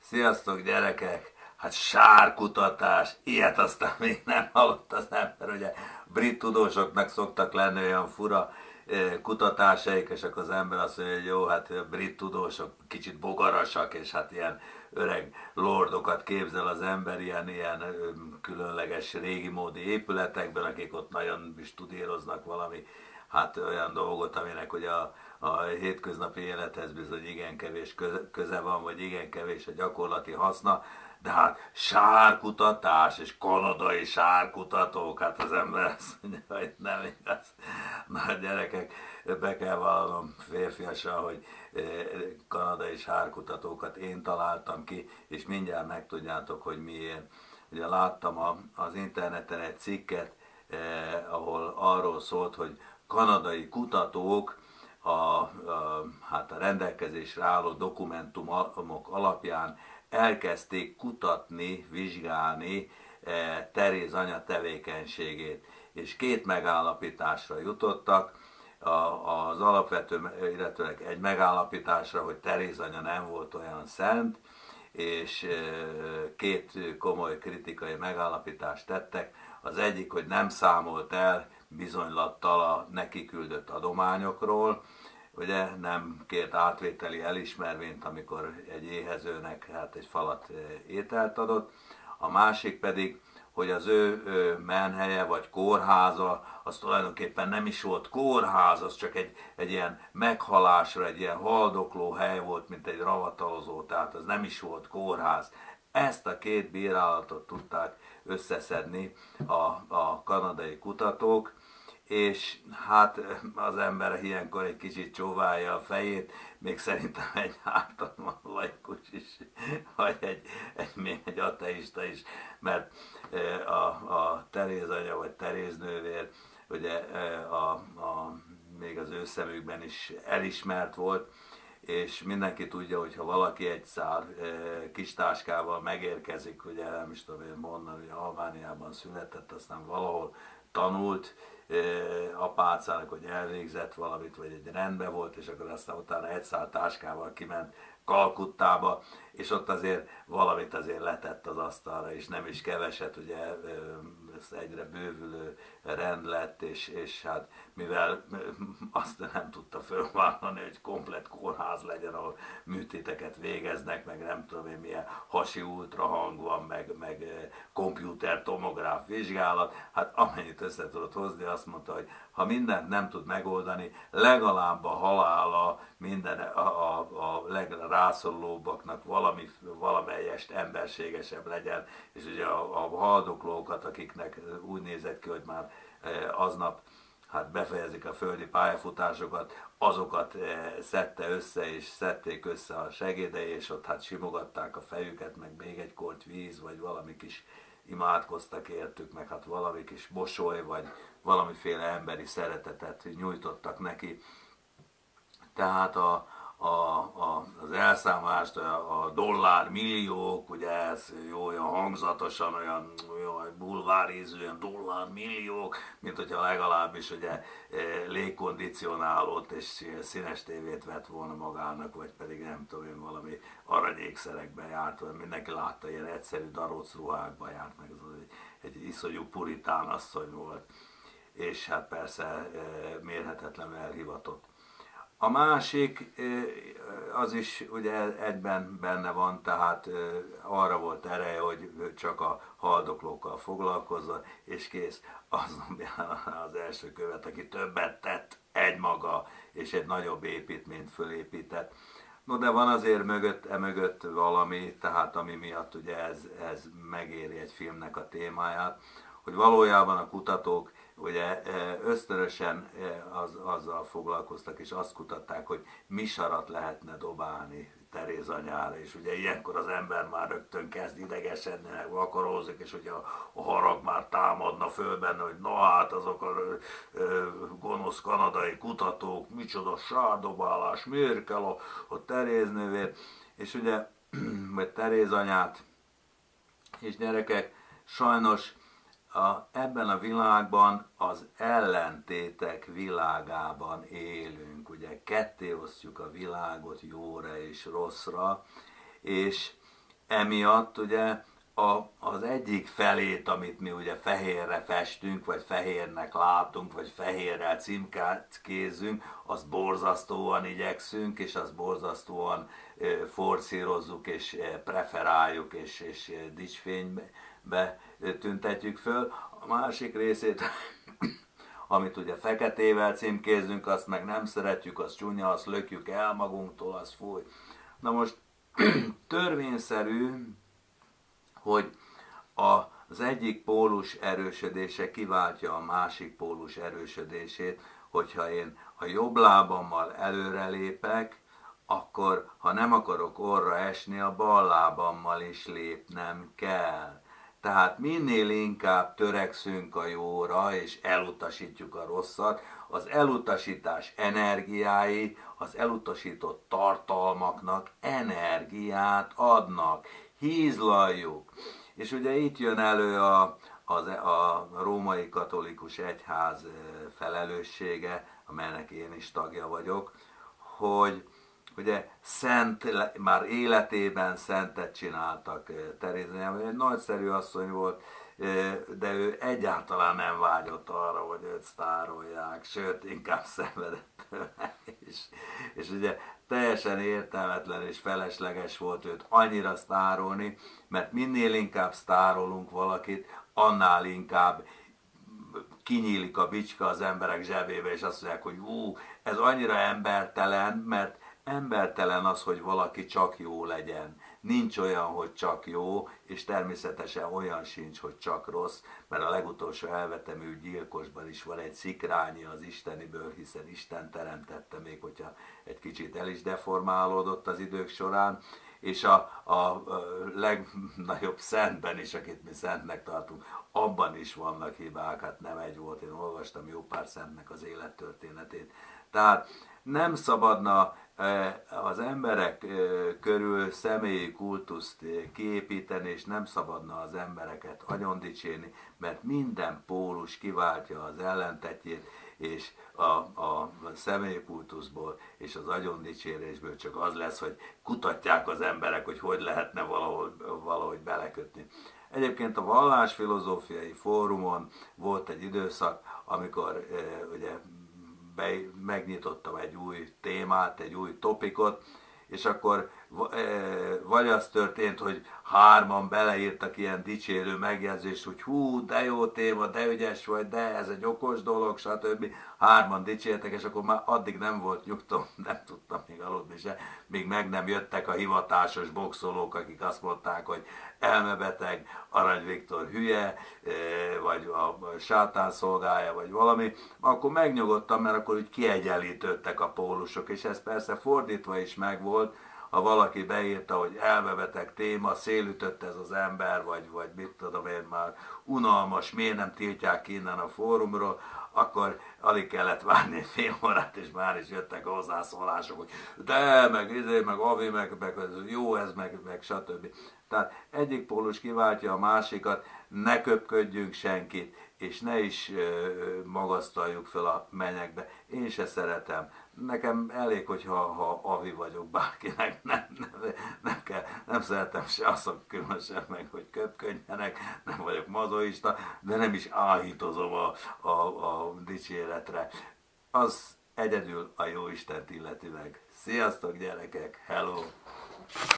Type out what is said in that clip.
Sziasztok gyerekek! Hát sárkutatás, ilyet aztán még nem hallott az ember, ugye brit tudósoknak szoktak lenni olyan fura kutatásaik, és akkor az ember azt mondja, hogy jó, hát a brit tudósok kicsit bogarasak, és hát ilyen öreg lordokat képzel az ember ilyen különleges régi módi épületekben, akik ott nagyon is tudíroznak valami, hát olyan dolgot, aminek ugye a hétköznapi élethez bizony igen kevés köze van, vagy igen kevés a gyakorlati haszna, de hát sárkutatás és kanadai sárkutatók, hát az ember azt mondja, hogy nem igaz. Na gyerekek, be kell vallanom férfiasan, hogy kanadai sárkutatókat én találtam ki, és mindjárt megtudjátok, hogy miért. Ugye láttam az interneten egy cikket, ahol arról szólt, hogy kanadai kutatók hát a rendelkezésre álló dokumentumok alapján elkezdték kutatni, vizsgálni Teréz anya tevékenységét, és két megállapításra jutottak. Az alapvető, illetőleg egy megállapításra, hogy Teréz anya nem volt olyan szent, és két komoly kritikai megállapítást tettek. Az egyik, hogy nem számolt el bizonylattal a neki küldött adományokról, ugye nem kért átvételi elismervényt, amikor egy éhezőnek hát egy falat ételt adott. A másik pedig, hogy az ő menhelye vagy kórháza, az tulajdonképpen nem is volt kórház, az csak egy ilyen meghalásra, egy ilyen haldokló hely volt, mint egy ravatalozó, tehát az nem is volt kórház. Ezt a két bírálatot tudták összeszedni a kanadai kutatók, és hát az ember ilyenkor egy kicsit csóválja a fejét, még szerintem egy ártatlan laikus is, vagy még egy ateista is, mert a Teréz anya vagy Teréz nővér, ugye még az ő szemükben is elismert volt, és mindenki tudja, hogy ha valaki egy szár kis táskával megérkezik, ugye nem is tudom én mondani, hogy Albániában született, aztán valahol tanult, apácának, hogy elvégzett valamit, vagy egy rendben volt, és akkor aztán utána egy szál táskával kiment Kalkuttába, és ott azért valamit azért letett az asztalra, és nem is keveset, ugye ez egyre bővülő rend lett, és hát mivel azt nem tudta fölvállalni, hogy komplett kórház legyen, ahol műtéteket végeznek, meg nem tudom én milyen hasi ultrahang van, meg komputer tomográf vizsgálat, hát amennyit össze tudott hozni, azt mondta, hogy ha mindent nem tud megoldani, legalább a halála minden a legrászorulóbbaknak valamelyest emberségesebb legyen, és ugye a haldoklókat, akiknek úgy nézett ki, hogy már aznap hát befejezik a földi pályafutásokat, azokat szedte össze, és szedték össze a segédei, és ott hát simogatták a fejüket, meg még egy kort víz, vagy valami kis imádkoztak értük, meg hát valami kis mosoly, vagy valamiféle emberi szeretetet nyújtottak neki. Tehát az elszámolást, a dollármilliók, ugye ez jó, olyan hangzatosan, olyan bulvárízű, olyan dollármilliók, mint hogyha legalábbis ugye légkondicionálót és színes tévét vett volna magának, vagy pedig nem tudom én, valami aranyékszerekben járt, vagy mindenki látta, ilyen egyszerű daróc ruhákban járt, meg az egy iszonyú puritán asszony volt, és hát persze mérhetetlenül elhivatott. A másik, az is ugye egyben benne van, tehát arra volt ereje, hogy csak a haldoklókkal foglalkozzon, és kész. Aznap az első követ, aki többet tett egymaga, és egy nagyobb építményt fölépített. No, de van azért emögött valami, tehát ami miatt ugye ez megéri egy filmnek a témáját, hogy valójában a kutatók ugye ösztönösen azzal foglalkoztak, és azt kutatták, hogy mi sarat lehetne dobálni Teréz anyára, és ugye ilyenkor az ember már rögtön kezd idegesedni, meg vakarózik, és ugye a harag már támadna föl benne, hogy na hát azok a gonosz kanadai kutatók, micsoda sárdobálás, miért kell a Teréz nővér, és ugye, vagy Teréz anyát, és gyerekek, sajnos ebben a világban az ellentétek világában élünk, ugye ketté osztjuk a világot jóra és rosszra, és emiatt ugye az egyik felét, amit mi ugye fehérre festünk, vagy fehérnek látunk, vagy fehérrel címkézzünk, azt borzasztóan igyekszünk, és azt borzasztóan forszírozzuk, és preferáljuk, és dicsfénybe tüntetjük föl. A másik részét, amit ugye feketével címkézzünk, azt meg nem szeretjük, az csúnya, azt lökjük el magunktól, az fúj. Na most törvényszerű, hogy az egyik pólus erősödése kiváltja a másik pólus erősödését, hogyha én a jobb lábammal előrelépek, akkor ha nem akarok orra esni, a bal lábammal is lépnem kell. Tehát minél inkább törekszünk a jóra, és elutasítjuk a rosszat, az elutasítás energiái az elutasított tartalmaknak energiát adnak. Hízlaljuk. És ugye itt jön elő a római katolikus egyház felelőssége, amelynek én is tagja vagyok, hogy ugye már életében szentet csináltak. Terézia egy nagyszerű asszony volt, de ő egyáltalán nem vágyott arra, hogy őt sztárolják, sőt, inkább szenvedett tőle. És ugye teljesen értelmetlen és felesleges volt őt annyira sztárolni, mert minél inkább sztárolunk valakit, annál inkább kinyílik a bicska az emberek zsebébe, és azt mondják, hogy ez annyira embertelen, mert embertelen az, hogy valaki csak jó legyen. Nincs olyan, hogy csak jó, és természetesen olyan sincs, hogy csak rossz, mert a legutolsó elvetemű gyilkosban is van egy szikrányi az isteniből, hiszen Isten teremtette, még hogyha egy kicsit el is deformálódott az idők során, és a legnagyobb szentben is, akit mi szentnek tartunk, abban is vannak hibák, hát nem egy volt, én olvastam jó pár szentnek az élettörténetét. Tehát nem szabadna az emberek körül személyi kultuszt kiépíteni, és nem szabadna az embereket agyondicsérni, mert minden pólus kiváltja az ellentetjét, és a személyi kultuszból és az agyondicsérésből csak az lesz, hogy kutatják az emberek, hogy lehetne valahogy belekötni. Egyébként a vallásfilozófiai fórumon volt egy időszak, amikor ugye megnyitottam egy új témát, egy új topikot, és akkor vagy az történt, hogy hárman beleírtak ilyen dicsérő megjegyzést, hogy hú, de jó téma, de ügyes vagy, de ez egy okos dolog, stb. Hárman dicsértek, és akkor már addig nem volt nyugtom, nem tudtam még aludni se, míg meg nem jöttek a hivatásos boxolók, akik azt mondták, hogy elmebeteg, Arany Viktor hülye, vagy a sátán szolgája, vagy valami, akkor megnyugodtam, mert akkor úgy kiegyenlítődtek a pólusok, és ez persze fordítva is megvolt, ha valaki beírta, hogy elmebeteg téma, szélütött ez az ember, vagy mit tudom én már, unalmas, miért nem tiltják ki innen a fórumról, akkor alig kellett várni fél órát, és már is jöttek a hozzászólások, hogy de, meg Avi, meg jó ez, meg stb. Tehát egyik pólus kiváltja a másikat, ne köpködjünk senkit, és ne is magasztaljuk fel a mennyekbe. Én se szeretem. Nekem elég, hogyha Avi vagyok bárkinek, nem szeretem se azt különösen meg, hogy köpködjenek, nem vagyok mazoista, de nem is áhítozom a dicséretre. Az egyedül a Jóistent illeti meg. Sziasztok gyerekek, hello!